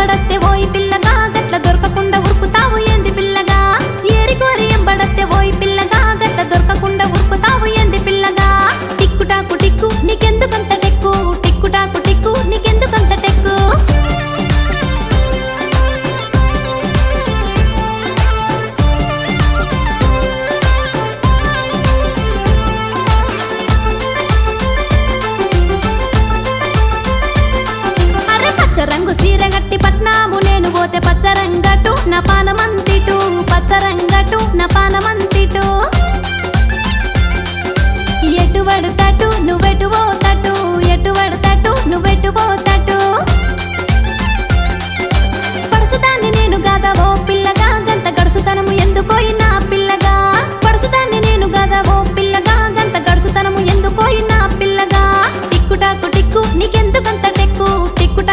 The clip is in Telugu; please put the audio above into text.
ఎంబడత్తే ఓయి పిల్లగా గట్ల దొరకకుండా ఉరుకుతావు ఏంది పిల్లగా ఏరి కోరి ఎంబడత్తే ఓయి పిల్లగా గట్ల దొరకకుండా ఉరుకుతావు ఏంది పిల్లగా టిక్కుటాకు టిక్కు నీకెందుకంత టెక్కు టిక్కుటాకు టిక్కు నీకెందుకంత టెక్కు రంగు సీర గట్టి పట్నాము నేను పోతే పచ్చరంగు